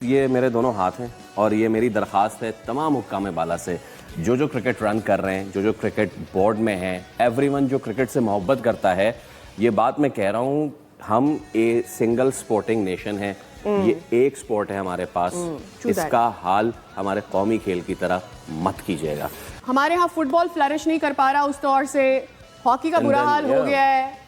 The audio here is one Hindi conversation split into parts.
ये मेरे दोनों हाथ हैं और ये मेरी दरख्वास्त है तमाम हुक्काम बाला से, जो क्रिकेट रन कर रहे हैं, जो क्रिकेट बोर्ड में हैं, एवरीवन जो क्रिकेट से मोहब्बत करता है, ये बात मैं कह रहा हूँ, हम ए सिंगल स्पोर्टिंग नेशन है, ये एक स्पोर्ट है हमारे पास, इसका हाल हमारे कौमी खेल की तरह मत कीजिएगा। हमारे यहाँ फुटबॉल फ्लरिश नहीं कर पा रहा उस तौर से, हॉकी का बुरा हाल हो गया है,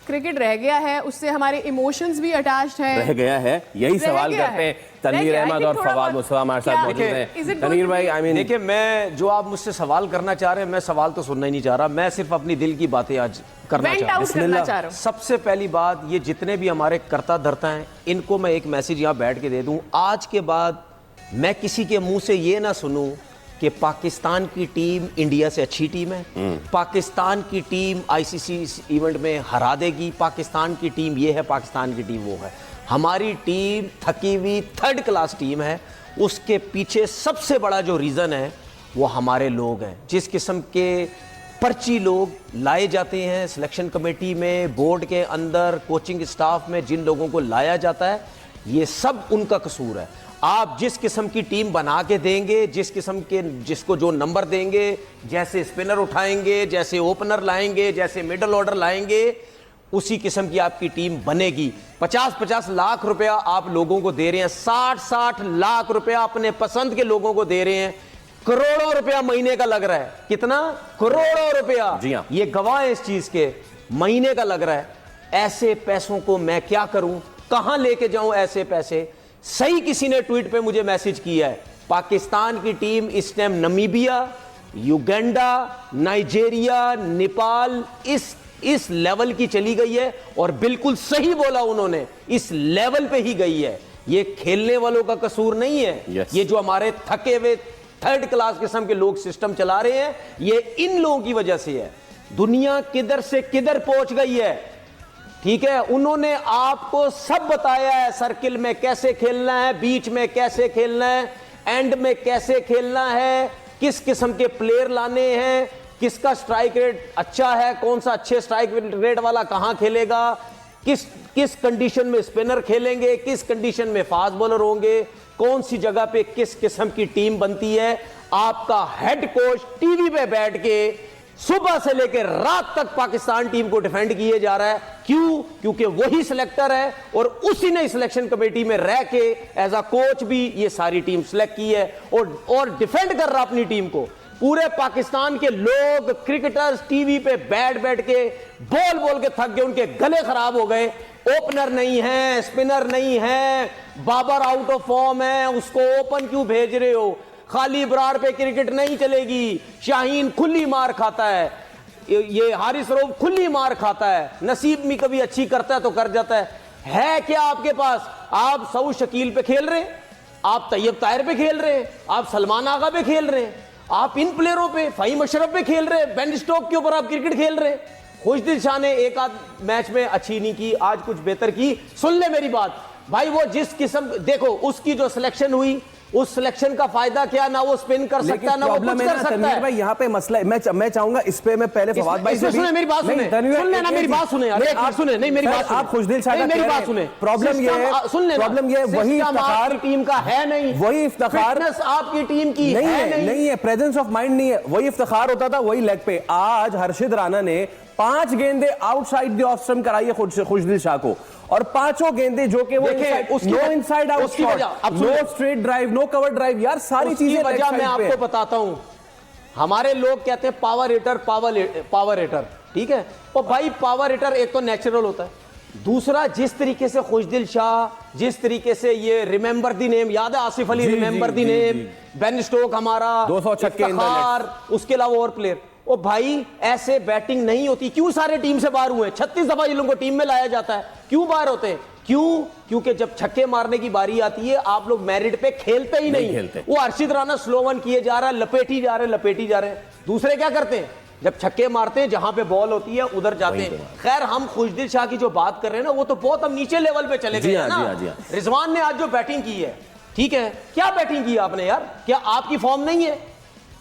क्रिकेट रह गया है, उससे हमारे इमोशंस भी अटैच्ड हैं। रह गया है, यही सवाल करते हैं तनवीर अहमद और फवाद मुस्तफा हमारे साथ मौजूद हैं। तनवीर भाई, देखिए, मैं जो आप मुझसे सवाल करना चाह रहे हैं, मैं सवाल तो सुनना ही नहीं चाह रहा, मैं सिर्फ अपनी दिल की बातें आज करना चाह रहा हूँ। सबसे पहली बात, ये जितने भी हमारे कर्ता धर्ता हैं, इनको मैं एक मैसेज यहाँ बैठ के दे दूँ, आज के बाद मैं किसी के मुंह से ये ना सुनूं कि पाकिस्तान की टीम इंडिया से अच्छी टीम है, पाकिस्तान की टीम आईसीसी इवेंट में हरा देगी, पाकिस्तान की टीम ये है, पाकिस्तान की टीम वो है। हमारी टीम थकी हुई थर्ड क्लास टीम है। उसके पीछे सबसे बड़ा जो रीज़न है वो हमारे लोग हैं। जिस किस्म के पर्ची लोग लाए जाते हैं सिलेक्शन कमेटी में, बोर्ड के अंदर, कोचिंग स्टाफ में, जिन लोगों को लाया जाता है, ये सब उनका कसूर है। आप जिस किस्म की टीम बना के देंगे, जिस किस्म के जिसको जो नंबर देंगे, जैसे स्पिनर उठाएंगे, जैसे ओपनर लाएंगे, जैसे मिडल ऑर्डर लाएंगे, उसी किस्म की आपकी टीम बनेगी। 50-50 लाख रुपया आप लोगों को दे रहे हैं, 60-60 लाख रुपया अपने पसंद के लोगों को दे रहे हैं, करोड़ों रुपया महीने का लग रहा है। कितना? करोड़ों रुपया। जी हाँ, ये गवाह है इस चीज के, महीने का लग रहा है। ऐसे पैसों को मैं क्या करूं, कहां लेके जाऊं ऐसे पैसे? सही किसी ने ट्वीट पे मुझे मैसेज किया है, पाकिस्तान की टीम इस time Namibia, Uganda, Nigeria, Nepal, इस लेवल की चली गई है, और बिल्कुल सही बोला उन्होंने, इस लेवल पे ही गई है। ये खेलने वालों का कसूर नहीं है। ये जो हमारे थके हुए थर्ड क्लास किस्म के लोग सिस्टम चला रहे हैं, ये इन लोगों की वजह से है। दुनिया किधर से किधर पहुंच गई है, ठीक है? उन्होंने आपको सब बताया है, सर्किल में कैसे खेलना है, बीच में कैसे खेलना है, एंड में कैसे खेलना है, किस किस्म के प्लेयर लाने हैं, किसका स्ट्राइक रेट अच्छा है, कौन सा अच्छे स्ट्राइक रेट वाला कहां खेलेगा, किस कंडीशन में स्पिनर खेलेंगे, किस कंडीशन में फास्ट बॉलर होंगे, कौन सी जगह पे किस किस्म की टीम बनती है। आपका हेड कोच टीवी पे बैठ के सुबह से लेकर रात तक पाकिस्तान टीम को डिफेंड किए जा रहा है। क्यों? क्योंकि वही सिलेक्टर है और उसी ने सिलेक्शन कमेटी में रह के एज अ कोच भी ये सारी टीम सिलेक्ट की है और डिफेंड कर रहा अपनी टीम को। पूरे पाकिस्तान के लोग, क्रिकेटर्स टीवी पे बैठ के बोल के थक गए, उनके गले खराब हो गए। ओपनर नहीं है, स्पिनर नहीं है, बाबर आउट ऑफ फॉर्म है, उसको ओपन क्यों भेज रहे हो? खाली बरार पे क्रिकेट नहीं चलेगी, शाहीन खुली मार खाता है, ये हारिस रऊफ खुली मार खाता है, नसीब में कभी अच्छी करता है तो कर जाता है क्या आपके पास? आप सऊद शकील पे खेल रहे हैं, आप तैयब ताहिर पे खेल रहे हैं, आप सलमान आगा पे खेल रहे हैं, आप इन प्लेयरों पे, फ़हीम अशरफ पे खेल रहे हैं, बेन स्टोक के ऊपर आप क्रिकेट खेल रहे हैं। खुशदिल शाह ने एक आध मैच में अच्छी नहीं की, आज कुछ बेहतर की। सुन ले मेरी बात भाई, वो जिस किस्म, देखो उसकी जो सिलेक्शन हुई, उस सिलेक्शन का फायदा क्या? ना वो स्पिन कर सकता है, ना वो कुछ कर सकता है। भाई यहाँ पे मसला, मैं चाहूंगा इस पे मैं पहले फवाद भाई से सुने मेरी बात, सुने सुन लेना मेरी बात, सुने आप सुने, नहीं मेरी बात, आप खुशदिल शाह मेरी बात सुने। प्रॉब्लम ये है, सुन लेना, प्रॉब्लम ये वही इफ्तिखार टीम का है नहीं, वही इफ्तिखार आपकी टीम की नहीं है, प्रेजेंस ऑफ माइंड नहीं है, वही इफ्तिखार होता था वही लेग पे। आज हर्षिद राणा ने 5 गेंदे आउटसाइड द ऑफ स्टंप कराई है खुशदिल शाह को, और 5 गेंदें जो कि वो no inside out shot, no straight drive, no cover drive, यार सारी चीजें वजह मैं आपको बताता हूं। हमारे लोग कहते हैं पावर हिटर, ठीक है? और भाई पावर हिटर एक तो नेचुरल होता है, दूसरा जिस तरीके से खुशदिल शाह, जिस तरीके से ये रिमेंबर द नेम, याद है Asif Ali, remember the name, Ben Stoke हमारा 200 छक्के, उसके अलावा और प्लेयर, ओ भाई ऐसे बैटिंग नहीं होती। क्यों सारे टीम से बाहर हुए? 36 दफा ये लोगों को टीम में लाया जाता है, क्यों बाहर होते हैं? क्यों? क्योंकि जब छक्के मारने की बारी आती है, आप लोग मेरिट पे खेलते ही नहीं खेलते। वो हर्षिद राणा स्लो वन किए जा रहा है, लपेटी जा रहे हैं। दूसरे क्या करते हैं? जब छक्के मारते हैं, जहां पे बॉल होती है उधर जाते हैं। खैर, हम खुशदिल शाह की जो बात कर रहे हैं ना, वो तो बहुत हम नीचे लेवल पे चले गए ना। रिजवान ने आज जो बैटिंग की है, ठीक है, क्या बैटिंग की आपने यार? क्या आपकी फॉर्म नहीं है?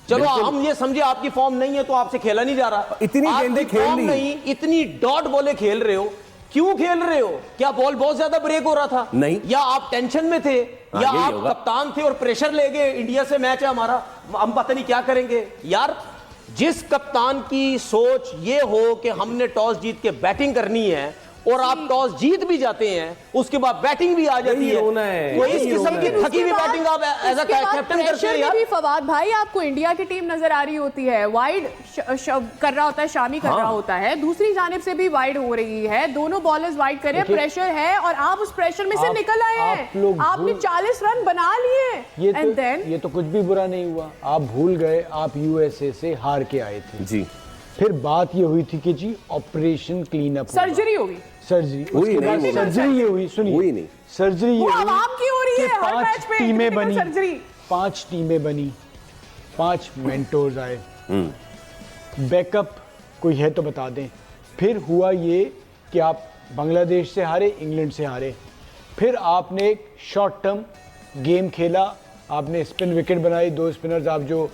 चलो हम ये समझे आपकी फॉर्म नहीं है तो आपसे खेला नहीं जा रहा, इतनी गेंदें खेल नहीं, इतनी डॉट बॉलें खेल रहे हो, क्यों खेल रहे हो? क्या बॉल बहुत ज्यादा ब्रेक हो रहा था? नहीं। या आप टेंशन में थे? हाँ, या यही आप होगा। कप्तान थे और प्रेशर ले गए, इंडिया से मैच है हमारा, हम पता नहीं क्या करेंगे? यार जिस कप्तान की सोच ये हो कि हमने टॉस जीत के बैटिंग करनी है और आप टॉस जीत भी जाते हैं, उसके बाद बैटिंग भी आ जाती यही रोना है, तो इस यही किस्म रोना की है। थकी हुई बैटिंग आप एज अ कैप्टन करते हैं यार। भी फवाद भाई आपको इंडिया की टीम नजर आ रही होती है, वाइड कर रहा होता है, शामी कर रहा होता है, दूसरी जानिब से भी वाइड हो रही है, दोनों बॉलर्स वाइड कर रहे हैं, प्रेशर है और आप उस प्रेशर में से निकल आए हैं, आपने 40 रन बना लिए एंड देन ये तो कुछ भी बुरा नहीं हुआ। आप भूल गए आप यूएसए से हार के आए थे जी। फिर बात ये हुई थी कि जी ऑपरेशन क्लीन अप सर्जरी होगी, सर्जरी हुई उसके बाद नहीं, सर्जरी ये हुई, सुनिए हुई नहीं। सर्जरी ये वो हुई आवाम की हो रही कि है हर 5 मैच पे टीमें critical बनी, सर्जरी। 5 टीमें बनी, 5 मेंटोर्स आए, बैकअप कोई है तो बता दें। फिर हुआ ये कि आप बांग्लादेश से हारे, इंग्लैंड से हारे, फिर आपने एक शॉर्ट टर्म गेम खेला, आपने स्पिन विकेट बनाई, 2 स्पिनर्स आप जो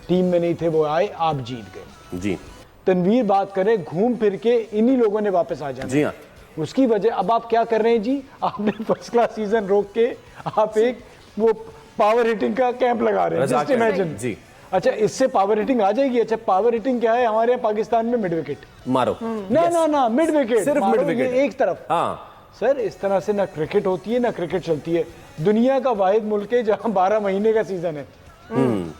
टीम में नहीं थे वो आए, आप जीत गए। जी तनवीर बात करें, घूम फिर के इन्हीं लोगों ने वापस आ जाना। जी हाँ। उसकी वजह अब आप क्या कर रहे हैं जी, आपने फर्स्ट क्लास सीजन रोक के आप एक वो पावर हिटिंग का कैंप लगा रहे हैं। रज़ाक जस्ट है। इमेजिन। जी। अच्छा इससे पावर हिटिंग आ जाएगी? अच्छा पावर हिटिंग क्या है हमारे यहाँ पाकिस्तान में? Mid wicket. मारो। ना ना ना, मिड विकेट, सिर्फ मिड विकेट। एक तरफ। हाँ सर इस तरह से ना क्रिकेट होती है ना क्रिकेट चलती है। दुनिया का वाहिद मुल्क है जहाँ 12 महीने का सीजन है,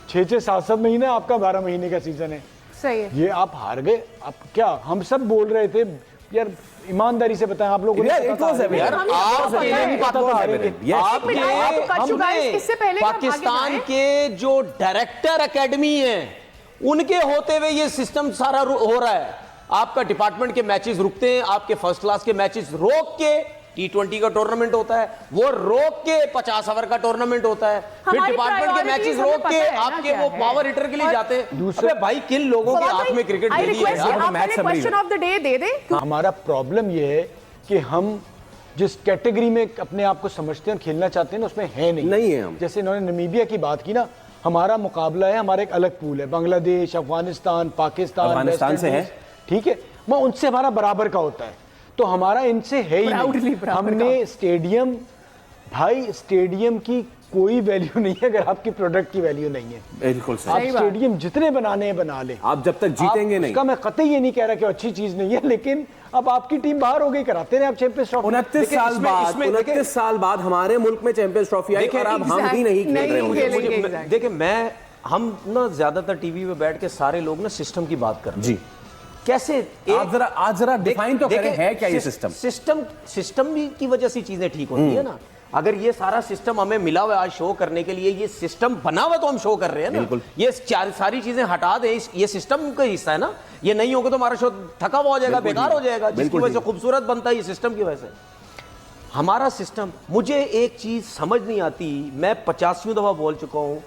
6-6, 7-7 महीने आपका 12 महीने का सीजन है। सही है। ये आप हार गए। अब क्या हम सब बोल रहे थे यार, ईमानदारी से बताएं आप लोगों ने यार, पता it was था? evident. यार हमें आप पता ये है। भी बात पता था, हारेंगे। yes. आपके एक मिनट, आपको कट चुका है, इससे पहले कि हम आगे पाकिस्तान जाएं। के जो डायरेक्टर एकेडमी है उनके होते हुए ये सिस्टम सारा हो रहा है। आपका डिपार्टमेंट के मैचेस रुकते हैं, आपके फर्स्ट क्लास के मैचेस रोक के T20 का टूर्नामेंट होता है, वो रोक के 50 ओवर का टूर्नामेंट होता है, फिर हमारी डिपार्टमेंट के priorities मैचेस हमें रोक पता के है ना आपके क्या वो है। पावर हिटर के लिए और जाते हैं। अबे भाई किन लोगों के हाथ में क्रिकेट दे दी है यार? आप मैच पहले समरी क्वेश्चन है। ऑफ द डे दे दें। हमारा प्रॉब्लम ये है कि हम जिस कैटेगरी में अपने आप को समझते हैं और खेलना चाहते हैं ना उसमें है नहीं है हम। जैसे इन्होंने नमीबिया की बात की ना, हमारा मुकाबला है, हमारा एक अलग पूल है, बांग्लादेश, अफगानिस्तान, पाकिस्तान, अफगानिस्तान वेस्ट से है। इंडीज, ठीक है, वो उनसे हमारा बराबर का होता है, तो हमारा इनसे है ही Proudly नहीं। बराबर हमने स्टेडियम, भाई स्टेडियम की कोई वैल्यू नहीं है अगर आपकी प्रोडक्ट की वैल्यू नहीं है। बिल्कुल आप सही। सही बात। स्टेडियम जितने बनाने हैं बना लें, आप जब तक जीतेंगे आप नहीं। उसका मैं कतई ये नहीं कह रहा कि अच्छी चीज नहीं है, लेकिन अब आपकी टीम बाहर हो गई, कराते रहे आप चैंपियंस ट्रॉफी। 29 साल इसमें- बाद, इसमें 29 साल बाद हमारे मुल्क में चैंपियंस ट्रॉफी आई देखिए, और अब हम भी नहीं खेल नहीं रहे होंगे। खेलेंगे। मुझे- exactly. देखिए हम ना ज्यादातर टीवी पे बैठ के सारे लोग ना सिस्टम की बात कर रहे हैं। जी। कैसे आज जरा डिफाइन तो करें, है क्या ये सिस्टम? सिस्टम भी की वजह से चीजें ठीक होती है ना। अगर ये सारा सिस्टम हमें मिला हुआ है आज शो करने के लिए, ये सिस्टम बना हुआ तो हम शो कर रहे हैं ना। बिल्कुल। ये सारी चीजें हटा दें, ये सिस्टम का हिस्सा है ना। ये नहीं होगा तो हमारा शो थका हुआ हो जाएगा, बिल्कुल बेकार ठीक। हो जाएगा, जिसकी बिल्कुल वजह से ठीक। खूबसूरत बनता है ये सिस्टम की वजह से। हमारा सिस्टम, मुझे एक चीज समझ नहीं आती, मैं 85वीं दफा बोल चुका हूं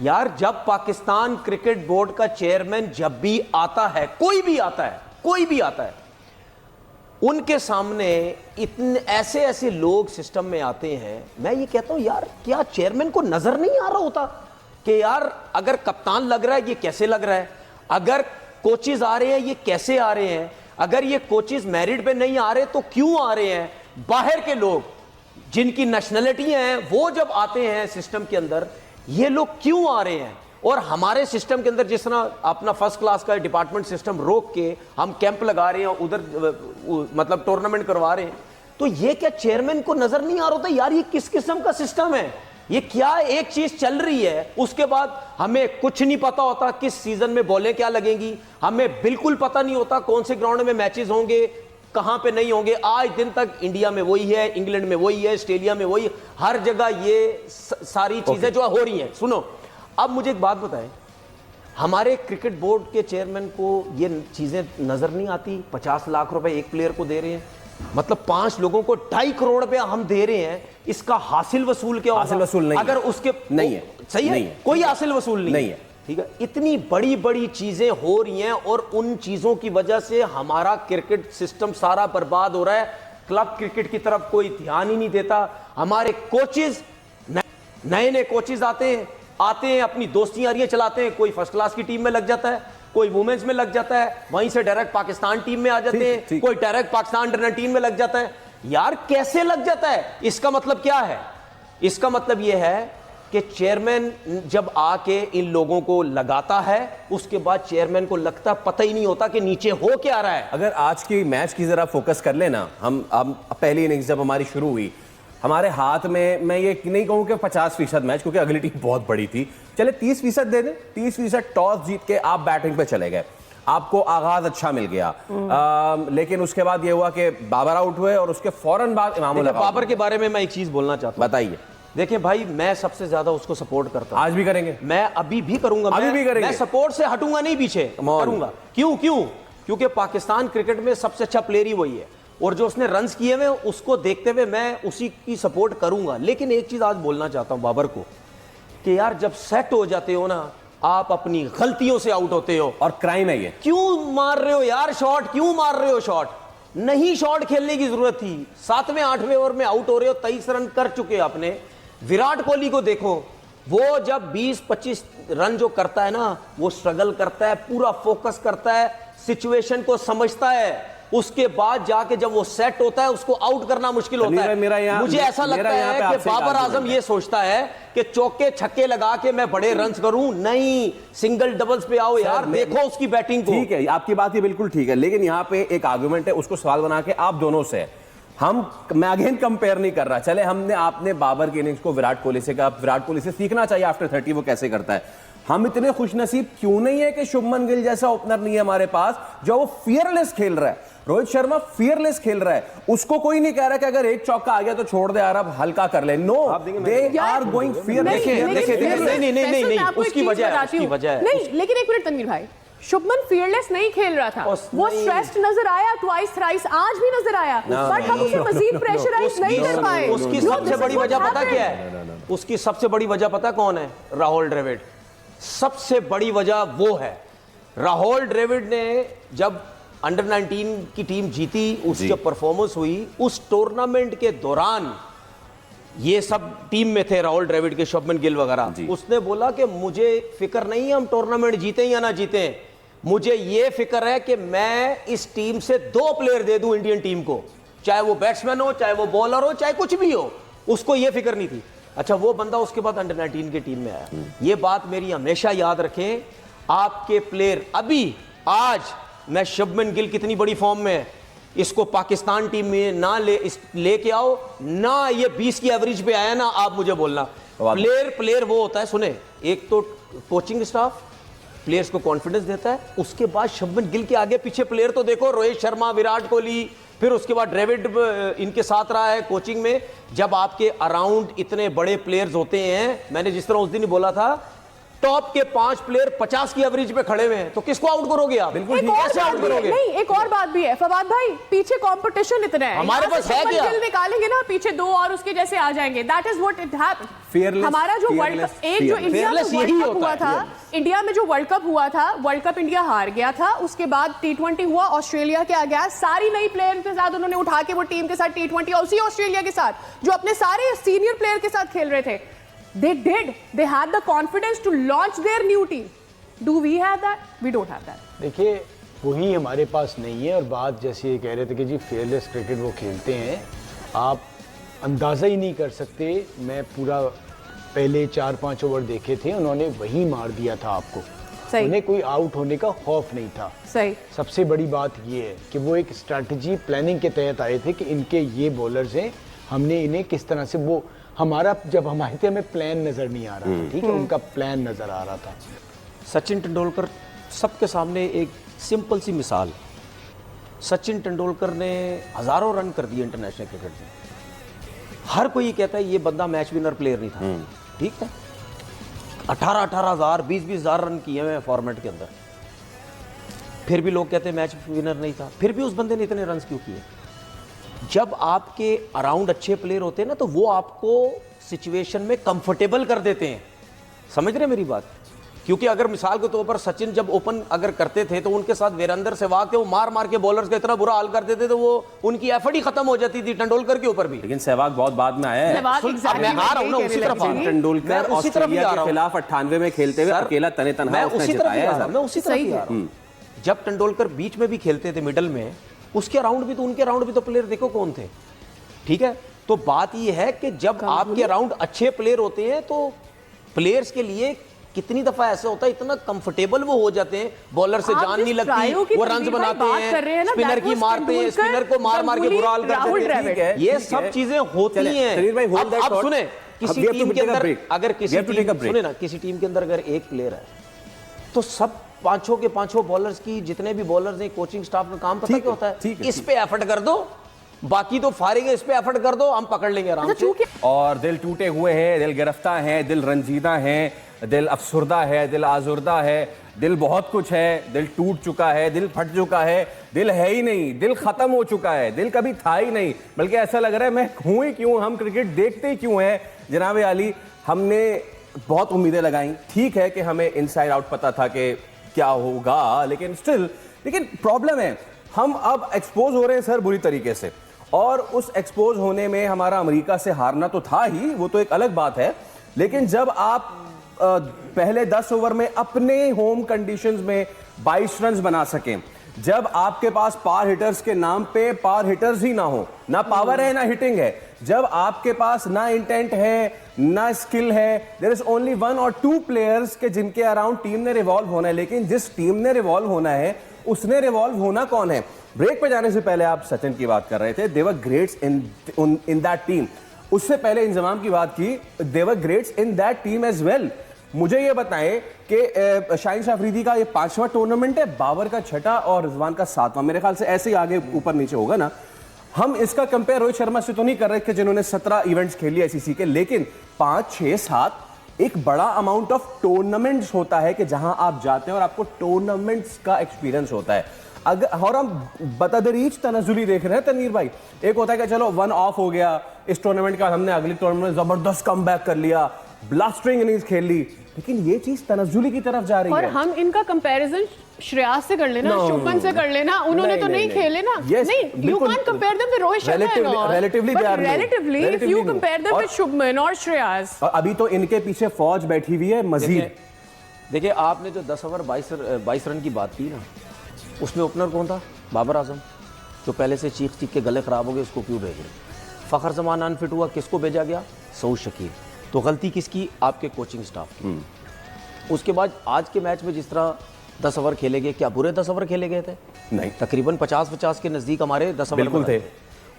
यार, जब पाकिस्तान क्रिकेट बोर्ड का चेयरमैन जब भी आता है, कोई भी आता है, उनके सामने इतने ऐसे लोग सिस्टम में आते हैं, मैं ये कहता हूं यार क्या चेयरमैन को नजर नहीं आ रहा होता कि यार अगर कप्तान लग रहा है ये कैसे लग रहा है, अगर कोचेज आ रहे हैं ये कैसे आ रहे हैं, अगर ये कोचेज मेरिट पे नहीं आ रहे तो क्यों आ रहे हैं, बाहर के लोग जिनकी नेशनलिटी हैं वो जब आते हैं सिस्टम के अंदर ये लोग क्यों आ रहे हैं, और हमारे सिस्टम के अंदर जिस तरह अपना फर्स्ट क्लास का डिपार्टमेंट सिस्टम रोक के हम कैंप लगा रहे हैं, उधर मतलब टूर्नामेंट करवा रहे हैं, तो ये क्या चेयरमैन को नजर नहीं आ रहा होता यार ये किस किस्म का सिस्टम है, ये क्या एक चीज चल रही है, उसके बाद हमें कुछ नहीं पता होता किस सीजन में बॉलें क्या लगेंगी, हमें बिल्कुल पता नहीं होता कौन से ग्राउंड में मैचेस होंगे, कहां पे नहीं होंगे। आज दिन तक इंडिया में वही है, इंग्लैंड में वही है, ऑस्ट्रेलिया में वही, हर जगह ये सारी चीजें जो हो रही हैं। सुनो, अब मुझे एक बात बताएं, हमारे क्रिकेट बोर्ड के चेयरमैन को ये चीजें नजर नहीं आती? 50 लाख रुपए एक प्लेयर को दे रहे हैं, मतलब 5 लोगों को 2.5 करोड़ रुपया हम दे रहे हैं, इसका हासिल वसूल क्या होगा? हासिल वसूल नहीं अगर है। उसके नहीं है। सही नहीं है, है। कोई हासिल वसूल नहीं है। ठीक है, इतनी बड़ी बड़ी चीजें हो रही हैं और उन चीजों की वजह से हमारा क्रिकेट सिस्टम सारा बर्बाद हो रहा है। क्लब क्रिकेट की तरफ कोई ध्यान ही नहीं देता। हमारे कोचेज, नए कोचेज आते हैं, अपनी दोस्तियां चलाते हैं, कोई फर्स्ट क्लास की टीम में लग जाता है, कोई वुमेन्स में लग जाता है, वहीं से डायरेक्ट पाकिस्तान टीम में आ जाते हैं, ठीक। कोई डायरेक्ट पाकिस्तान अंडर-19 में लग जाता है। यार कैसे लग जाता है? इसका मतलब क्या है? इसका मतलब यह है कि चेयरमैन जब आके इन लोगों को लगाता है, उसके बाद चेयरमैन को लगता पता ही नहीं होता कि नीचे हो क्या रहा है। अगर आज की मैच की जरा फोकस कर लेना, हम पहली इनिंग्स जब हमारी शुरू हुई, हमारे हाथ में, मैं ये नहीं कहूं कि 50% मैच, क्योंकि अगली टीम बहुत बड़ी थी, चले 30% दे दें, 30% टॉस जीत के आप बैटिंग पे चले गए, आपको आगाज अच्छा मिल गया। लेकिन उसके बाद ये हुआ कि बाबर आउट हुए और उसके फौरन बाद इमामुल हक। बाबर के बारे में मैं एक चीज बोलना चाहता हूं। बताइए। देखिए भाई, मैं सबसे ज्यादा उसको सपोर्ट करता हूं। आज भी करेंगे, मैं अभी भी करूंगा, अभी भी करेंगे। मैं सपोर्ट से हटूंगा नहीं, पीछे करूंगा। क्यों? क्योंकि पाकिस्तान क्रिकेट में सबसे अच्छा प्लेयर ही वही है, और जो उसने रन्स किए हुए उसको देखते हुए मैं उसी की सपोर्ट करूंगा। लेकिन एक चीज आज बोलना चाहता हूं बाबर को, कि यार जब सेट हो जाते हो ना, आप अपनी गलतियों से आउट होते हो। और क्राइम है ये। क्यों मार रहे हो यार शॉट? क्यों मार रहे हो शॉट? नहीं शॉट खेलने की जरूरत थी। 7वें 8वें ओवर में आउट हो रहे हो, 23 रन कर चुके आपने। विराट कोहली को देखो, वो जब 20-25 रन जो करता है ना, वो स्ट्रगल करता है, पूरा फोकस करता है, सिचुएशन को समझता है, उसके बाद जाके जब वो सेट होता है, उसको आउट करना मुश्किल होता है। मुझे ऐसा लगता है कि बाबर आजम ये सोचता है कि चौके छक्के लगा के मैं बड़े रन्स करूं। नहीं, सिंगल डबल्स पे आओ यार, देखो उसकी बैटिंग को। ठीक है, आपकी बात ये बिल्कुल ठीक है, लेकिन यहाँ पे एक आर्गुमेंट है, उसको सवाल बना के आप दोनों से मैं अगेन कंपेयर नहीं कर रहा। चले आपने बाबर की इनिंग्स को विराट कोहली से कहा, विराट कोहली से सीखना चाहिए आफ्टर 30 वो कैसे करता है। हम इतने खुशनसीब क्यों नहीं है कि शुभमन गिल जैसा ओपनर नहीं है हमारे पास, जो वो फियरलेस खेल रहा है। रोहित शर्मा फियरलेस खेल रहा है, उसको कोई नहीं कह रहा कि अगर एक चौका आ गया तो छोड़ दे यार, अब हल्का कर ले। No, they are going fearless. नहीं, उसकी वजह है। नहीं, लेकिन एक मिनट तनवीर भाई, शुभमन फियरलेस नहीं खेल रहा था, वो स्ट्रेस्ड नजर आया, ट्वाइस थ्राइस आज भी नजर आया, बट हम उसे मजीद प्रेशराइज नहीं कर पाए। उसकी सबसे बड़ी वजह पता क्या है? उसकी सबसे बड़ी वजह पता कौन है? राहुल द्रविड़। सबसे बड़ी वजह वो है। राहुल द्रविड़ ने जब अंडर-19 की टीम जीती, उसकी जो परफॉर्मेंस हुई उस टूर्नामेंट के दौरान, ये सब टीम में थे राहुल द्रविड़ के, शुभमन गिल वगैरह, उसने बोला कि मुझे फिक्र नहीं है हम टूर्नामेंट जीते या ना जीते, मुझे ये फिक्र है कि मैं इस टीम से 2 प्लेयर दे दूं इंडियन टीम को, चाहे वो बैट्समैन हो, चाहे वो बॉलर हो, चाहे कुछ भी हो, उसको ये फिक्र नहीं थी। अच्छा, वो बंदा उसके बाद अंडर-19 की टीम में आया। ये बात मेरी हमेशा याद रखें, आपके प्लेयर अभी आज, मैं शुभमन गिल कितनी बड़ी फॉर्म में है, इसको पाकिस्तान टीम में ना लेके आओ ना, ये 20 की एवरेज पे आया ना, आप मुझे बोलना। प्लेयर वो होता है, सुने, एक तो कोचिंग स्टाफ प्लेयर्स को कॉन्फिडेंस देता है, उसके बाद शुभमन गिल के आगे पीछे प्लेयर तो देखो, रोहित शर्मा, विराट कोहली, फिर उसके बाद द्रविड़ इनके साथ रहा है कोचिंग में। जब आपके अराउंड इतने बड़े प्लेयर्स होते हैं, मैंने जिस तरह उस दिन ही बोला था, टॉप के 5 प्लेयर 50 की एवरेज पे खड़े हुए हैं, तो किसको आउट करोगे आप? बिल्कुल कैसे आउट करोगे? नहीं, एक और बात भी है फवाद भाई, पीछे कंपटीशन इतना है, हमारे पास है क्या? निकालेंगे ना, पीछे 2 और उसके जैसे आ जाएंगे। That is what it happened. हमारा जो वर्ल्ड कप, एक जो इंडिया में वर्ल्ड कप हुआ था, इंडिया में जो वर्ल्ड कप हुआ था, वर्ल्ड कप इंडिया हार गया था, उसके बाद T20 हुआ ऑस्ट्रेलिया के आगे, सारी नई प्लेयर के साथ उन्होंने उठा के वो टीम के साथ T20, और उसी ऑस्ट्रेलिया के साथ जो अपने सारे सीनियर प्लेयर के साथ खेल रहे थे, they had the confidence to launch their new team. Do we have that? We don't have that. देखिए, वही हमारे पास नहीं है। और बात जैसे ये कह रहे थे कि जी फेयरलेस क्रिकेट वो खेलते हैं, आप अंदाज़ा ही नहीं कर सकते। मैं पूरा पहले 4-5 ओवर देखे थे, उन्होंने वही मार दिया था आपको। सही। उन्हें कोई आउट होने का खौफ नहीं था। सही। सबसे बड़ी बात ये है कि वो एक स्ट्रैटेजी प्लानिंग के तहत आए थे कि इनके ये बॉलर्स हैं, हमने इन्हें किस तरह से, वो हमारा जब हम आए थे हमें प्लान नजर नहीं आ रहा था, ठीक है, उनका प्लान नजर आ रहा था। सचिन तेंदुलकर सबके सामने एक सिंपल सी मिसाल, सचिन तेंदुलकर ने हजारों रन कर दिए इंटरनेशनल क्रिकेट में। हर कोई कहता है ये बंदा मैच विनर प्लेयर नहीं था, ठीक है, 18-18 हजार 20-20 हजार रन किए हुए फॉर्मेट के अंदर, फिर भी लोग कहते हैं मैच विनर नहीं था। फिर भी उस बंदे ने इतने रन क्यों किए? जब आपके अराउंड अच्छे प्लेयर होते हैं ना, तो वो आपको सिचुएशन में कंफर्टेबल कर देते हैं। समझ रहे मेरी बात? क्योंकि अगर मिसाल के तौर पर सचिन जब ओपन अगर करते थे तो उनके साथ वीरेंद्र सहवाग थे, वो मार मार के बॉलर्स का इतना बुरा हाल करते थे तो वो उनकी एफर्ट ही खत्म हो जाती थी तेंदुलकर के ऊपर भी। लेकिन सहवाग बहुत बाद में आया है। सहवाग सुन, exactly मैं आ रहा हूं ना वही उसी कहने तरफ लगे। आ रहा हूं। तेंदुलकर मैं उसी तरफ ही ऑस्ट्रेलिया आ रहा के हूं। खिलाफ 98 में खेलते हुए सर, अकेला तने तनहा मैं उसने उसी तरफ ही जिताया आ है रहा हूं, मैं उसी तरफ सही ही आ है। रहा हूं। जब तेंदुलकर बीच में भी खेलते थे मिडल में, उसके राउंड भी तो उनके राउंड भी तो प्लेयर देखो कौन थे, ठीक है। तो बात यह है कि जब आपके राउंड अच्छे प्लेयर होते हैं तो प्लेयर्स के लिए कितनी दफा ऐसा होता है, इतना कंफर्टेबल वो हो जाते हैं, बॉलर से आप जान जिस नहीं लगती, ट्रायो की वो रन तनवीर बनाते भाई बात कर रहे हैं हैं, ना, स्पिनर that की was मारते हैं, तेंदुलकर, स्पिनर को मार मार के बुरा हाल राहुल करते द्रविड़। हैं। ये ठीक सब है। चीजें होती चलिए, तनवीर भाई, hold that हैं। अब thought. सुने, अब किसी we have to टीम के take a अंदर break. अगर We किसी have to take a team break. सुने ना, किसी टीम के अंदर अगर एक प्लेयर है तो सब पांचों के पांचों बॉलर्स की जितने भी बॉलर्स हैं कोचिंग स्टाफ का काम पता ठीक क्या है, होता ठीक है, है, इस पे एफर्ट कर दो, बाकी तो फारिग है, इस पे एफर्ट कर दो, हम पकड़ लेंगे आराम अच्छा से। चूंकि और दिल टूटे हुए हैं, दिल गिरफ्तार हैं, दिल रंजीदा हैं, दिल अफसुर्दा है, दिल आजुर्दा है, दिल बहुत कुछ है, दिल टूट चुका है, दिल फट चुका है, दिल है ही नहीं, दिल खत्म हो चुका है, दिल कभी था ही नहीं, बल्कि ऐसा लग रहा है मैं हूं ही क्यों, हम क्रिकेट देखते ही क्यों हैं। जनाब आली, हमने बहुत उम्मीदें लगाई, ठीक है कि हमें इनसाइड आउट पता था कि क्या होगा, लेकिन स्टिल, लेकिन प्रॉब्लम है हम अब एक्सपोज हो रहे हैं सर बुरी तरीके से, और उस एक्सपोज होने में हमारा अमेरिका से हारना तो था ही, वो तो एक अलग बात है, लेकिन जब आप पहले 10 ओवर में अपने होम कंडीशंस में 22 रन बना सकें, जब आपके पास पावर हिटर्स के नाम पे पावर हिटर्स ही ना हो, ना पावर है ना हिटिंग है, जब आपके पास ना इंटेंट है ना स्किल है, देयर इज ओनली 1 और 2 प्लेयर्स के जिनके अराउंड टीम ने रिवॉल्व होना है, लेकिन जिस टीम ने रिवॉल्व होना है उसने रिवॉल्व होना कौन है। ब्रेक पे जाने से पहले आप सचिन की बात कर रहे थे, they were greats in that team, उससे पहले इंजमाम की बात की, they were greats in that team as well. मुझे ये बताएं कि शाहीन शाह अफरीदी का ये 5वां टूर्नामेंट है, बाबर का 6वां और रिजवान का 7वां, मेरे ख्याल से ऐसे ही आगे ऊपर नीचे होगा ना। हम इसका कंपेयर रोहित शर्मा से तो नहीं कर रहे कि जिन्होंने 17 इवेंट्स खेली आईसीसी के, लेकिन 5, 6, 7 एक बड़ा अमाउंट ऑफ टूर्नामेंट्स होता है कि जहां आप जाते हैं और आपको टूर्नामेंट्स का एक्सपीरियंस होता है। अगर और हम बतदरीज तनजुली देख रहे हैं तनवीर भाई, एक होता है कि चलो 1 ऑफ हो गया इस टूर्नामेंट का, हमने अगली टूर्नामेंट जबरदस्त कमबैक कर लिया, ब्लास्टिंग इनिंग्स खेल ली, लेकिन ये चीज तनजुली की तरफ जा रही और है। हम इनका कंपैरिजन श्रेयस से कर लेना, No. शुभमन से कर लेना, उन्होंने तो नहीं खेले ना। Yes, नहीं, you बिल्कुल। can't compare them with Rohit Sharma and all. Relatively they But are new. relatively, if you Relatively new. compare them और- with शुभमन और श्रेयस, और अभी तो इनके पीछे फौज बैठी हुई है मजीद। देखिए आपने जो 10 ओवर 22 रन की बात की ना, उसमें ओपनर कौन था? बाबर आजम, जो पहले से चीख चीख के गले खराब हो गए, उसको क्यों भेज रहे? फखर जमान अनफिट हुआ, किसको भेजा गया? सऊद शकील। तो गलती किसकी? आपके कोचिंग स्टाफ की। उसके बाद आज के मैच में जिस तरह 10 ओवर खेले गए, क्या बुरे 10 ओवर खेले गए थे? नहीं, तकरीबन 50-50 के नज़दीक हमारे 10 ओवर बिल्कुल थे।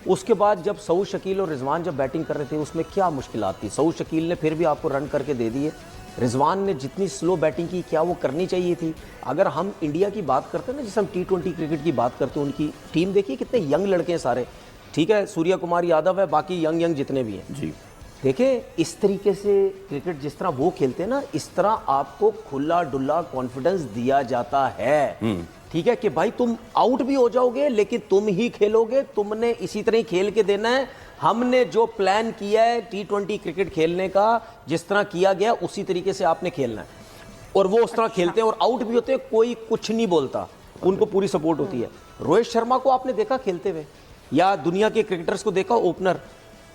उसके बाद जब सऊद शकील और रिजवान जब बैटिंग कर रहे थे, उसमें क्या मुश्किलात थी? सऊद शकील ने फिर भी आपको रन करके दे दिए, रिजवान ने जितनी स्लो बैटिंग की, क्या वो करनी चाहिए थी? अगर हम इंडिया की बात करते हैं ना, जैसे हम T20 क्रिकेट की बात करते हैं, उनकी टीम देखिए कितने यंग लड़के हैं सारे, ठीक है, सूर्या कुमार यादव है, बाकी यंग जितने भी हैं जी। देखिए इस तरीके से क्रिकेट जिस तरह वो खेलते हैं ना, इस तरह आपको खुला डुल्ला कॉन्फिडेंस दिया जाता है, ठीक है, कि भाई तुम आउट भी हो जाओगे लेकिन तुम ही खेलोगे, तुमने इसी तरह ही खेल के देना है। हमने जो प्लान किया है T20 क्रिकेट खेलने का, जिस तरह किया गया उसी तरीके से आपने खेलना है, और वो उस तरह खेलते हैं और आउट भी होते हैं, कोई कुछ नहीं बोलता, उनको पूरी सपोर्ट होती है। रोहित शर्मा को आपने देखा खेलते हुए, या दुनिया के क्रिकेटर्स को देखा ओपनर,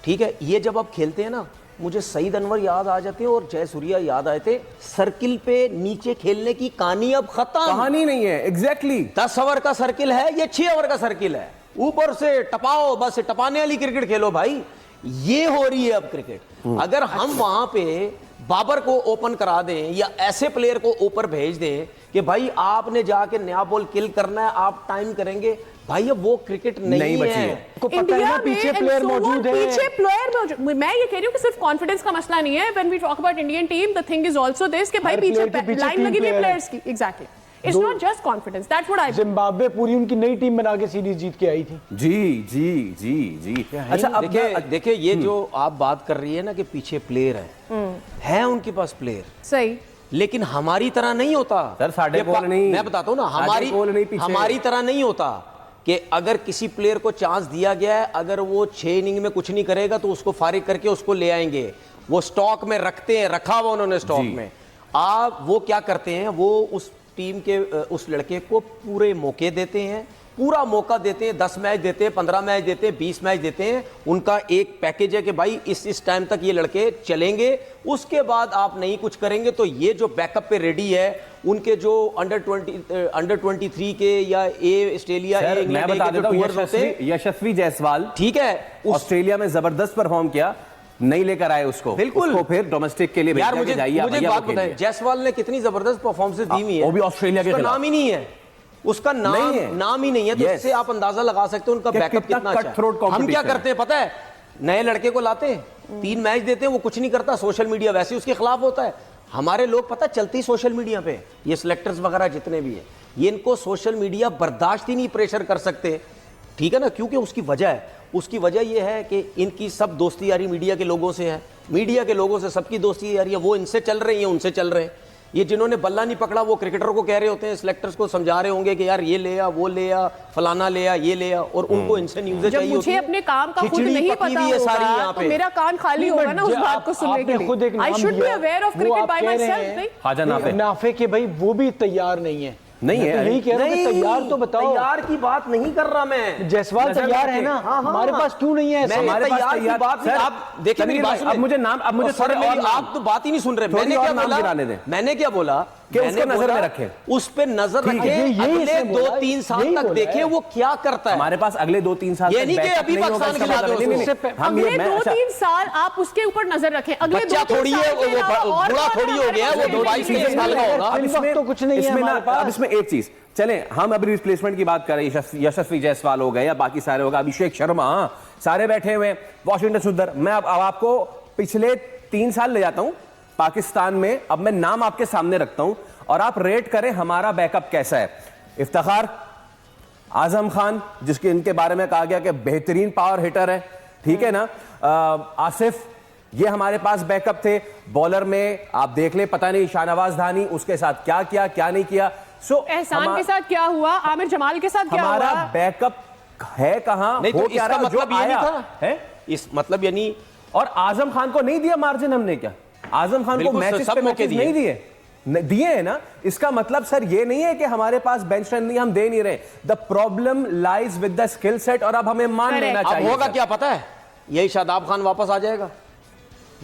ठीक है, ये जब आप खेलते हैं ना, मुझे सईद अनवर याद आ जाते हैं और जयसूर्या याद आए थे। सर्किल पे नीचे खेलने की कहानी अब खत्म, कहानी नहीं है। एग्जैक्टली 10 ओवर का सर्किल है, ये 6 ओवर का सर्किल है, ऊपर से टपाओ, बस टपाने वाली क्रिकेट खेलो भाई, ये हो रही है अब क्रिकेट। अगर हम वहां पे बाबर को ओपन करा दें या ऐसे प्लेयर को ऊपर भेज दें कि भाई आपने जाके नया बॉल किल करना है, आप टाइम करेंगे, भाई अब वो क्रिकेट नहीं बची है। है। को पता है ना पीछे प्लेयर मौजूद है। पीछे प्लेयर मौजूद, मैं ये कह रही हूँ कि सिर्फ कॉन्फिडेंस का मसला नहीं है। When we talk about Indian team, the thing is also this कि भाई हर player के पीछे पीछे लाइन तीन लगी हुई है player प्लेयर्स की। Exactly, it's not just confidence, that's what I. Zimbabwe पूरी उनकी नई टीम बना के सीरीज जीत के आई थी। जी जी जी जी। अच्छा अब देखिए ये जो आप बात कर रही है ना कि पीछे प्लेयर है उनके पास प्लेयर, सही, लेकिन हमारी तरह नहीं होता सर, साढ़े ये बॉल नहीं, मैं बताता हूँ ना, साढ़े बॉल नहीं पीछे। हमारी तरह नहीं होता कि अगर किसी प्लेयर को चांस दिया गया है, अगर वो 6 इनिंग में कुछ नहीं करेगा तो उसको फारिग करके उसको ले आएंगे, वो स्टॉक में रखते हैं, रखा हुआ उन्होंने स्टॉक में। आप वो क्या करते हैं, वो उस टीम के उस लड़के को पूरे मौके देते हैं, पूरा मौका देते हैं, 10 मैच देते हैं, 15 मैच देते हैं, 20 मैच देते हैं। उनका एक पैकेज है कि भाई इस टाइम तक ये लड़के चलेंगे, उसके बाद आप नहीं कुछ करेंगे तो ये जो बैकअप पे रेडी है, उनके जो अंडर 23 के या ए ऑस्ट्रेलिया सर, इंग्लैंड मैं बता के जो देता हूं, टूर्स होते हैं, यशस्वी जायसवाल ठीक है, ऑस्ट्रेलिया में जबरदस्त परफॉर्म किया, नहीं लेकर आए उसको, बिल्कुल। उसको फिर डोमेस्टिक के लिए यार भेजा कि मुझे जाइए आप मुझे एक भैया बात वो बताएं, खेलिए। जायसवाल ने कितनी जबरदस्त परफॉर्मेंस दी हुई है, वो भी ऑस्ट्रेलिया के उसका खिलाफ। नाम ही नहीं है, उसका नाम ही नहीं है, तो Yes. इससे आप अंदाजा लगा सकते हो उनका कि बैकअप कितना कितना अच्छा cutthroat है। हम क्या competition करते हैं पता है, नए लड़के को लाते हैं, 3 मैच देते हैं, वो कुछ नहीं करता, सोशल मीडिया वैसे ही उसके खिलाफ होता है। हमारे लोग पता चलती सोशल मीडिया पे, ये सिलेक्टर्स वगैरह जितने भी हैं, ये इनको सोशल मीडिया बर्दाश्त ही नहीं प्रेशर कर सकते, ठीक है ना, क्योंकि उसकी वजह है, उसकी वजह यह है कि इनकी सब दोस्ती यारी मीडिया के लोगों से है, मीडिया के लोगों से सबकी दोस्ती यारी है, वो इनसे चल रही है, उनसे चल रहे हैं। ये जिन्होंने बल्ला नहीं पकड़ा वो क्रिकेटर को कह रहे होते हैं, सिलेक्टर्स को समझा रहे होंगे कि यार ये ले आ, वो ले आ, फलाना ले आ, ये ले आ, और उनको इनसे न्यूज़ें जब चाहिए होती मुझे हैं। अपने काम का खुद खिचड़ी नहीं पकी पता हुई है सारी होगा यहाँ तो पे। मेरा कान खाली नहीं, होगा ना उस बट बात को सुनने आपने के खुद एक लिए। आई नाम शुड बी दिया, अवेयर ऑफ वो क्रिकेट आप बाय कह माय रहे सेल्फ। हैं, नहीं ख्वाजा नाफे। नाफे के भाई वो भी तैयार नहीं है, नहीं मैं है। तो यही कह रहा हूं कि तैयार तो बताओ। तैयार की बात नहीं कर रहा मैं, जायसवाल नजर तैयार है रखे। ना, हाँ, हाँ। हमारे पास क्यों नहीं है ऐसे? मैंने हमारे पास तैयार की तैयार- बात नहीं, सर, आप देखिए मेरी समीर बात भाई, सुनिए। अब मुझे नाम- अब मुझे सर थोड़े और मेरी नाम- आप तो बात ही नहीं सुन रहे। थोड़ी मैंने और क्या नाम बोला, गिराने दें। मैंने क्या बोला कि मैंने उसको नजर बोला, में रखें। उस पे नजर ठीक है, रखें, यही अगले इसने बोला, 2-3 साल यही तक बोला देखें है। वो क्या करता है। हमारे पास अगले 2-3 साल ये तक नहीं कि बैकअप अभी नहीं होगा, पाकिस्तान इसका खिला मतलब दो नहीं, उसको। नहीं, हम ये- अगले मैं- 2-3 साल आप उसके ऊपर नजर रखें। अगले बच्चा 2-3 थोड़ी है, साल के वो अलावा और बूढ़ा कौन थोड़ी हो गया है, वो हमारे पास 22-23 है? साल का होगा। अब इस वक्त इसमें तो कुछ नहीं है इसमें हमारे ना, पास। अब इसमें एक चीज चले, हम अभी रिप्लेसमेंट की बात कर रहे हैं, यशस्वी जायसवाल हो गए या बाकी सारे होगा, अभिषेक शर्मा, सारे बैठे हुए हैं, वॉशिंगटन सुंदर। मैं अब आपको पिछले 3 साल ले जाता हूं पाकिस्तान में, अब मैं नाम आपके सामने रखता हूं और आप रेट करें हमारा बैकअप कैसा है। इफ्तिखार, आजम खान, जिसके इनके बारे में कहा गया कि बेहतरीन पावर हिटर है, ठीक है ना, आसिफ, ये हमारे पास बैकअप थे। बॉलर में आप देख ले, पता नहीं शाहनवाज धानी उसके साथ क्या किया क्या नहीं किया। सो एहसान के साथ क्या हुआ, आमिर जमाल के साथ क्या हमारा हुआ? बैकअप है कहां, नहीं तो हो क्या इसका रहा, जो मतलब ये नहीं आया था है। इस मतलब यानी और आजम खान को नहीं दिया मार्जिन हमने, क्या आजम खान को बिल्कुल, मैचेस सब पे मौके मैचेस नहीं दिए? दिए है ना। इसका मतलब सर ये नहीं है कि हमारे पास बेंच स्ट्रेंथ नहीं, हम दे नहीं रहे। The problem lies with the skill set, और अब हमें मान Correct. लेना अब चाहिए। होगा सर। क्या पता है, यही शादाब खान वापस आ जाएगा,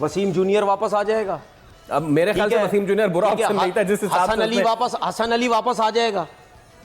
वसीम जूनियर वापस आ जाएगा। अब मेरे ख्याल ठीक से है, वसीम जूनियर बुरा ठीक है, ऑप्शन नहीं था जिस हिसाब हसन से अली वापस आ जाएगा,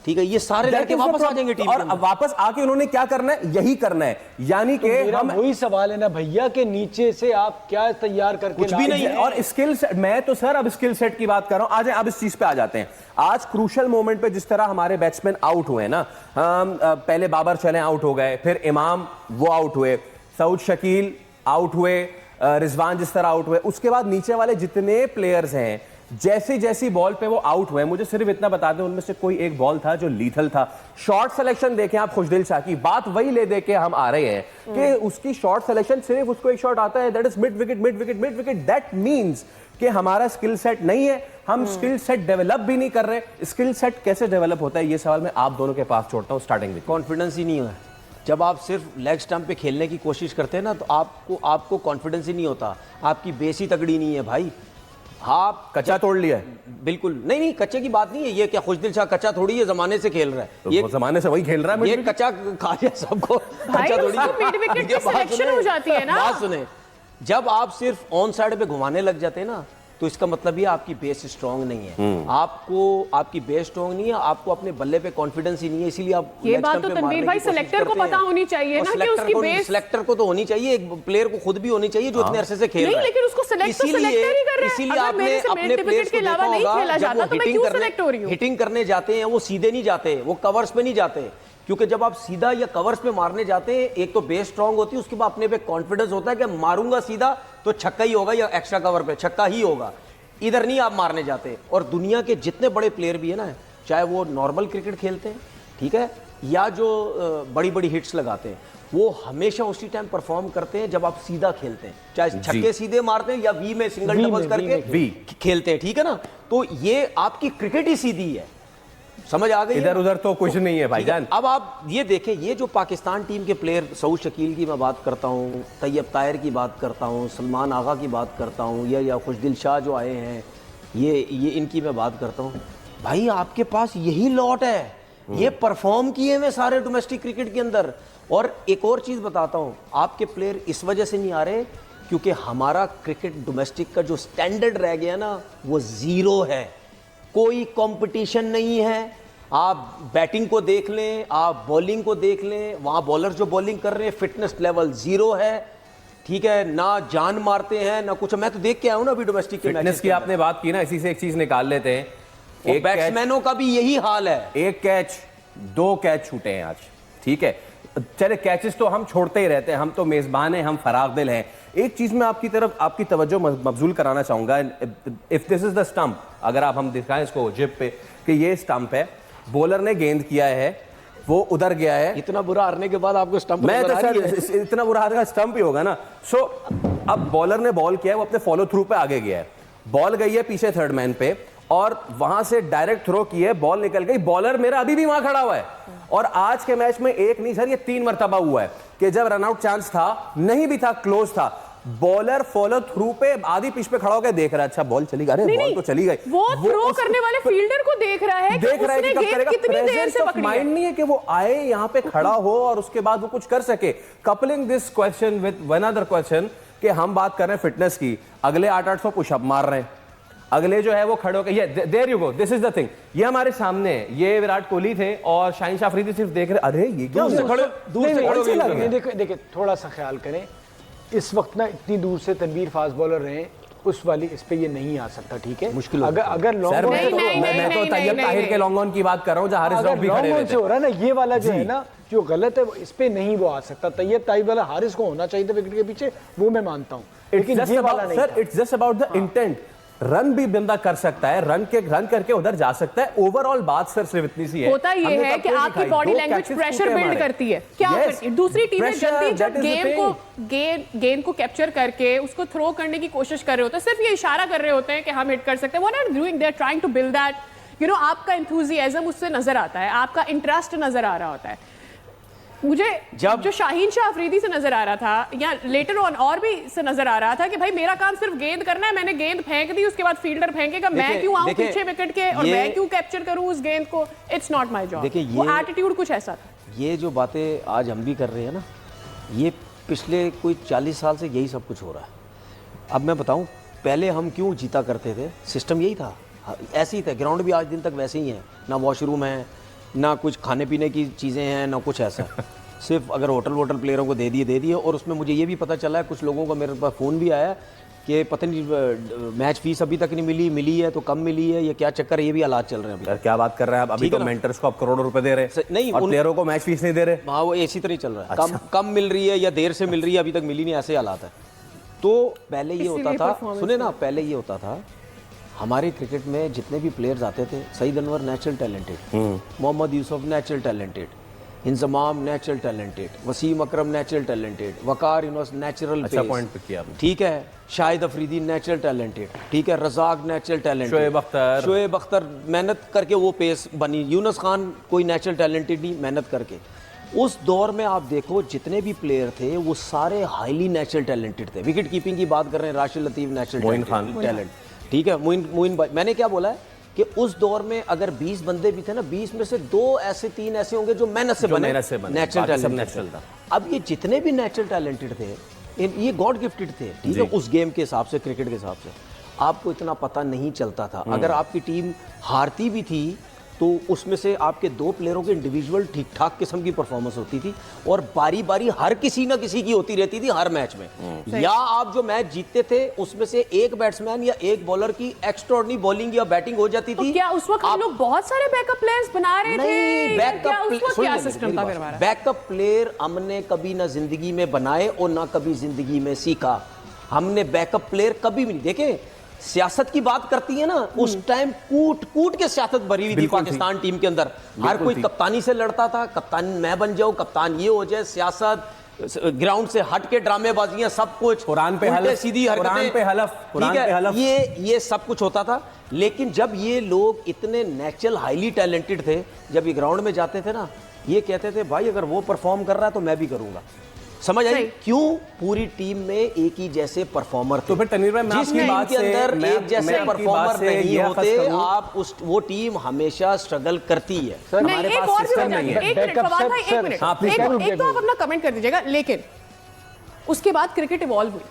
ठीक है, ये सारे लड़के वापस आ जाएंगे टीम और में। अब वापस आके उन्होंने क्या करना है, यही करना है, यानी कि मेरा हम वही सवाल है ना भैया के नीचे से आप क्या तैयार करके कुछ भी ला- नहीं है। और स्किल सेट, मैं तो सर अब स्किल सेट की बात कर रहा हूं। आज अब इस चीज पे आ जाते हैं। आज क्रूशल मोमेंट पे जिस तरह हमारे बैट्समैन आउट हुए ना, पहले बाबर चले आउट हो गए, फिर इमाम वो आउट हुए, सऊद शकील आउट हुए, रिजवान जिस तरह आउट हुए, उसके बाद नीचे वाले जितने प्लेयर्स हैं जैसी जैसी बॉल पे वो आउट हुए, मुझे सिर्फ इतना बता दें उनमें से कोई एक बॉल था जो लीथल था। शॉर्ट सिलेक्शन देखें आप, खुशदिल शाह की बात वही ले दे के हम आ रहे हैं कि उसकी शॉर्ट सिलेक्शन, सिर्फ उसको एक शॉट आता है, that is mid wicket mid wicket mid wicket. That means कि हमारा स्किल सेट नहीं है, हम स्किल सेट डेवलप भी नहीं कर रहे। स्किल सेट कैसे डेवलप होता है, ये सवाल मैं आप दोनों के पास छोड़ता हूं, स्टार्टिंग विद। कॉन्फिडेंस ही नहीं है। जब आप सिर्फ लेग स्टंप पे खेलने की कोशिश करते हैं ना, तो आपको कॉन्फिडेंस ही नहीं होता, आपकी बेस ही तगड़ी नहीं है भाई। आप कच्चा तोड़ लिया है, बिल्कुल नहीं, कच्चे की बात नहीं है। ये क्या खुशदिल शाह कच्चा थोड़ी है, जमाने से खेल रहा है। तो ये वो जमाने से वही खेल रहा है। ये कच्चा खा लिया सबको, भाई, कच्चा थोड़ी उसकी mid wicket की selection हो जाती है ना। बात सुने, जब आप सिर्फ ऑन साइड पे घुमाने लग जाते हैं ना, तो इसका मतलब ये आपकी बेस स्ट्रांग नहीं है। आपकी बेस स्ट्रांग नहीं है, आपको अपने बल्ले पे कॉन्फिडेंस ही नहीं है, इसीलिए आप ये leg बात stump तो पे तनवीर मारने भाई की कोशिश सेलेक्टर को करते हैं। पता होनी चाहिए और ना कि selector उसकी को- बेस- selector को तो होनी चाहिए, एक प्लेयर को खुद भी होनी चाहिए जो इतने अरसे से खेल नहीं, रहा है। लेकिन उसको select तो इसीलिए- selector ही कर रहे हैं। इसीलिए अगर आपने मेरे से अपने mid players wicket के को अलावा देखा नहीं होगा, खेला जब जाता वो तो मैं hitting क्यों करने- select हो रही हूँ? हिटिंग करने जाते हैं वो सीधे नहीं जाते, वो कवर्स पे नहीं जाते, क्योंकि जब आप सीधा या कवर्स पे मारने जाते हैं, एक तो बेस स्ट्रांग होती है, उसके बाद अपने पे कॉन्फिडेंस होता है कि मारूंगा सीधा तो छक्का ही होगा या एक्स्ट्रा कवर पे छक्का ही होगा, इधर नहीं आप मारने जाते। और दुनिया के जितने बड़े प्लेयर भी है ना, चाहे वो नॉर्मल क्रिकेट खेलते हैं, ठीक है, या जो बड़ी बड़ी हिट्स लगाते हैं, वो हमेशा उसी टाइम परफॉर्म करते हैं जब आप सीधा खेलते हैं, चाहे छक्के सीधे मारते हैं या वी में सिंगल V डबल्स में, करके V में। खेलते हैं, ठीक है ना। तो ये आपकी क्रिकेट ही सीधी है, समझ आ गई? इधर उधर तो कुछ नहीं है ठीक है, भाईजान। अब आप ये देखें, ये जो पाकिस्तान टीम के प्लेयर, सऊद शकील की मैं बात करता हूँ, तैयब ताहिर की बात करता हूँ, सलमान आगा की बात करता हूँ, या खुशदिल शाह जो आए हैं, ये इनकी मैं बात करता हूँ भाई, आपके पास यही लॉट है, ये परफॉर्म किए हुए सारे डोमेस्टिक क्रिकेट के अंदर। और एक और चीज बताता हूँ, आपके प्लेयर इस वजह से नहीं आ रहे क्योंकि हमारा क्रिकेट डोमेस्टिक का जो स्टैंडर्ड रह गया ना वो जीरो है, कोई कंपटीशन नहीं है। आप बैटिंग को देख लें, आप बॉलिंग को देख लें, वहाँ बॉलर जो बॉलिंग कर रहे हैं फिटनेस लेवल जीरो है, ठीक है ना, जान मारते हैं ना कुछ। मैं तो देख के आया हूँ ना अभी डोमेस्टिक के फिटनेस की आपने बात की ना, इसी से एक चीज निकाल लेते हैं। एक बैट्समैनों का भी यही हाल है, एक कैच 2 कैच छूटे हैं आज, ठीक है। चले कैचेस तो हम छोड़ते ही रहते हैं, हम तो मेजबान हैं, हम फराग दिल हैं। एक चीज मैं आपकी तरफ आपकी तवज्जो मबजूल कराना चाहूंगा। If this is the stump, अगर आप हम दिखाएं इसको जिप पे कि ये स्टंप है, बॉलर ने गेंद किया है, वो उधर गया है। इतना बुरा हारने के बाद आपको स्टंप मैं तो सर इतना बुरा हार का स्टंप ही होगा ना। सो अब बॉलर ने बॉल किया है, वो अपने फॉलो थ्रू पे आगे गया है, बॉल गई है पीछे थर्ड मैन पे और वहां से डायरेक्ट थ्रो की है, बॉल निकल गई, बॉलर मेरा अभी भी वहां खड़ा हुआ है। और आज के मैच में एक नहीं सर, ये 3 मरतबा हुआ है कि जब रनआउट चांस था, नहीं भी था, क्लोज था, बॉलर फॉलो थ्रू पे आधी पिच पे खड़ा होकर देख रहा है, अच्छा बॉल चली गई, अरे बॉल तो चली गई। वो थ्रो करने वाले फील्डर को देख रहा है कि उसने गेंद कितनी देर से पकड़ी है। माइंड नहीं है कि वो आए यहाँ पे खड़ा हो और उसके बाद वो कुछ कर सके। Coupling this question with one other question कि हम बात कर रहे हैं फिटनेस की, अगले 800 पुशअप मार रहे हैं, अगले जो है वो खड़े होकर, ये there you go, this is the thing, ये हमारे सामने है, ये विराट कोहली थे और शाहीन शाह अफरीदी सिर्फ देख रहे, अरे ये क्या दूर से खड़े। देखिए थोड़ा सा ख्याल करें, इस वक्त ना इतनी दूर से तनवीर फास्ट बॉलर रहे, उस वाली इस पे ये नहीं आ सकता, ठीक है, मुश्किल अगर लॉन्ग सर मैं तो तैयब ताहिर के लॉन्ग ऑन की बात कर रहा हूं जहां हारिस रऊफ भी खड़े हुए थे। हो रहा है ना, ये वाला जो है ना जो गलत है वो इस पे नहीं वो आ सकता। तैयब ताहिर वाला हारिस को होना चाहिए था विकेट के पीछे, वो मैं मानता हूं, लेकिन ये वाला नहीं। Sir it's just about the intent. Run भी बंदा कर सकता है, रन करके उधर जा सकता है। ओवरऑल बात सर सिर्फ इतनी सी है, होता ये है कि आपकी बॉडी लैंग्वेज प्रेशर बिल्ड करती है, क्या करती है दूसरी टीमें जल्दी जब गेंद को कैप्चर करके उसको थ्रो करने की कोशिश कर रहे होते हैं, सिर्फ ये इशारा कर रहे होते हैं कि हम हिट कर सकते हैं। What are doing, they are trying to build that, you know, आपका एंथुसियाज्म उससे नजर आता है, आपका इंटरेस्ट नजर आ रहा होता है। मुझे जो शाहीन शाह अफरीदी से नजर आ रहा था या लेटर ऑन और भी से नजर आ रहा था कि भाई मेरा काम सिर्फ गेंद करना है, मैंने गेंद फेंक दी, उसके बाद फील्डर फेंकेगा, मैं क्यों आऊं पीछे विकेट के और मैं क्यों कैप्चर करूं उस गेंद को, इट्स नॉट माय जॉब। वो एटीट्यूड कुछ ऐसा था। ये जो बातें आज हम भी कर रहे हैं ना, ये पिछले कोई 40 साल से यही सब कुछ हो रहा है। अब मैं बताऊं, पहले हम क्यों जीता करते थे, सिस्टम यही था, ऐसे ही था, ग्राउंड भी आज दिन तक वैसे ही है, ना वॉशरूम है, ना कुछ खाने पीने की चीज़ें हैं, ना कुछ ऐसा। सिर्फ अगर होटल प्लेयरों को दे दिए। और उसमें मुझे ये भी पता चला है, कुछ लोगों का मेरे पास फ़ोन भी आया कि पता नहीं मैच फीस अभी तक नहीं मिली है तो कम मिली है, ये क्या चक्कर है, ये भी हालात चल रहे हैं अभी। क्या बात कर रहे हैं आप, अभी तो मेंटर्स को आप करोड़ों रुपए दे रहे हैं, नहीं और प्लेयरों को मैच फीस नहीं दे रहे। हाँ, वो इसी तरह ही चल रहा है। अच्छा। कम मिल रही है या देर से मिल रही है, अभी तक मिली नहीं, ऐसे हालात है। तो पहले ये होता था, सुने ना, पहले ये होता था, हमारे क्रिकेट में जितने भी प्लेयर्स आते थे, Saeed Anwar natural talented, Mohammad Yusuf natural talented, Inzamam natural talented, Wasim Akram natural talented, Waqar natural, अच्छा पॉइंट पिक किया आपने, ठीक है, शाहिद अफरीदी नेचुरल टैलेंटेड, ठीक है, रजाक नेचुरल टैलेंटेड, शोएब अख्तर मेहनत करके वो पेस बनी, यूनुस खान कोई नेचुरल टैलेंटेड नहीं, मेहनत करके। उस दौर में आप देखो जितने भी प्लेयर थे वो सारे हाईली नेचुरल टैलेंटेड थे। विकेट कीपिंग की बात कर रहे हैं, राशिद लतीफ़ नेचुरल टैलेंट, ठीक है, मोइन भाई, मैंने क्या बोला है कि उस दौर में अगर 20 बंदे भी थे ना, 20 में से 3 ऐसे होंगे जो मेहनत से बने, नेचुरल टैलेंटेड था। अब ये जितने भी नेचुरल टैलेंटेड थे, ये गॉड गिफ्टेड थे, ठीक है, उस गेम के हिसाब से, क्रिकेट के हिसाब से आपको इतना पता नहीं चलता था। अगर आपकी टीम हारती भी थी तो उसमें से आपके 2 प्लेयरों के इंडिविजुअल ठीक ठाक किस्म की परफॉर्मेंस होती थी और बारी बारी हर किसी ना किसी की होती रहती थी हर मैच में। या आप जो मैच जीतते थे उसमें से एक बैट्समैन या एक बॉलर की एक्स्ट्राऑर्डिनरी बॉलिंग या बैटिंग हो जाती थी। क्या उस वक्त हम लोग बहुत सारे बैकअप प्लेयर्स बना रहे थे? बैकअप प्लेयर हमने कभी ना जिंदगी में बनाए और ना कभी जिंदगी में सीखा। हमने बैकअप प्लेयर कभी भी नहीं देखे। सियासत की बात करती है ना, उस टाइम कूट के सियासत भरी हुई थी पाकिस्तान टीम के अंदर। हर कोई कप्तानी से लड़ता था, कप्तान मैं बन जाऊं, कप्तान ये हो जाए, सियासत, ग्राउंड से हट के ड्रामेबाजियां, सब कुछ, कुरान पे हलफ, सीधी हरकतें, ये सब कुछ होता था। लेकिन जब ये लोग इतने नेचुरल हाईली टैलेंटेड थे, जब ये ग्राउंड में जाते थे ना, ये कहते थे भाई अगर वो परफॉर्म कर रहा है तो मैं भी करूंगा। समझ आई? सही। क्यों पूरी टीम में एक ही जैसे परफॉर्मर थे? तो फिर तनवीर भाई, मैं जिस आपकी टीम बात के से- अंदर मैं- एक जैसे मैं आपकी परफॉर्मर बात से नहीं ये होते, अखज़ करूं- आप वो टीम हमेशा स्ट्रगल करती है। नहीं, हमारे एक पास और भी system बता नहीं दीजिए, है। एक मिनट Backup फवाद सर, भाई, एक सर, मिनट, हाँ, please, एक तो आप अपना कमेंट कर दीजिएगा। लेकिन उसके बाद क्रिकेट इवॉल्व हुई,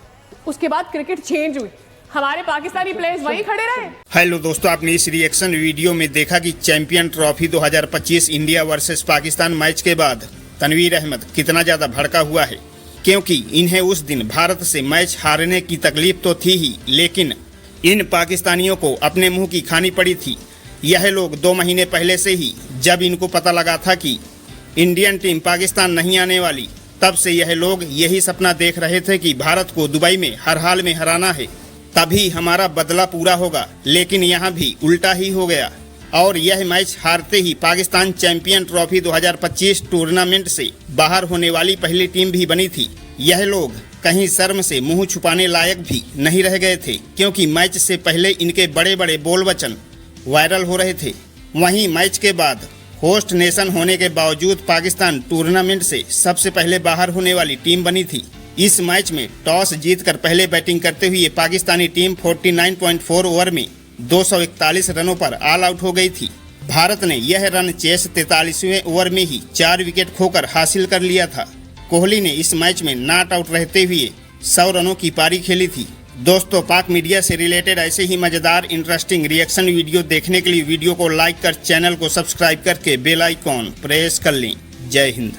उसके बाद क्रिकेट चेंज हुई, हमारे पाकिस्तानी प्लेयर्स वहीं खड़े रहे। हेलो दोस्तों, आपने इस रिएक्शन वीडियो में देखा कि champion trophy 2025 India versus Pakistan match के बाद तनवीर अहमद कितना ज्यादा भड़का हुआ है, क्योंकि इन्हें उस दिन भारत से मैच हारने की तकलीफ तो थी ही, लेकिन इन पाकिस्तानियों को अपने मुंह की खानी पड़ी थी। यह लोग 2 महीने पहले से ही, जब इनको पता लगा था कि इंडियन टीम पाकिस्तान नहीं आने वाली, तब से यह लोग यही सपना देख रहे थे कि भारत को दुबई में हर हाल में हराना है, तभी हमारा बदला पूरा होगा। लेकिन यहाँ भी उल्टा ही हो गया और यह मैच हारते ही पाकिस्तान चैंपियन ट्रॉफी 2025 टूर्नामेंट से बाहर होने वाली पहली टीम भी बनी थी। यह लोग कहीं शर्म से मुंह छुपाने लायक भी नहीं रह गए थे, क्योंकि मैच से पहले इनके बड़े बड़े बोल वचन वायरल हो रहे थे। वहीं मैच के बाद होस्ट नेशन होने के बावजूद पाकिस्तान टूर्नामेंट से सबसे पहले बाहर होने वाली टीम बनी थी। इस मैच में टॉस जीतकर पहले बैटिंग करते हुए पाकिस्तानी टीम 49.4 ओवर में 241 रनों पर ऑल आउट हो गई थी। भारत ने यह रन चेस 43वें ओवर में ही 4 विकेट खोकर हासिल कर लिया था। कोहली ने इस मैच में नॉट आउट रहते हुए 100 रनों की पारी खेली थी। दोस्तों, पाक मीडिया से रिलेटेड ऐसे ही मजेदार इंटरेस्टिंग रिएक्शन वीडियो देखने के लिए वीडियो को लाइक कर चैनल को सब्सक्राइब करके बेल आइकॉन प्रेस कर लें। जय हिंद।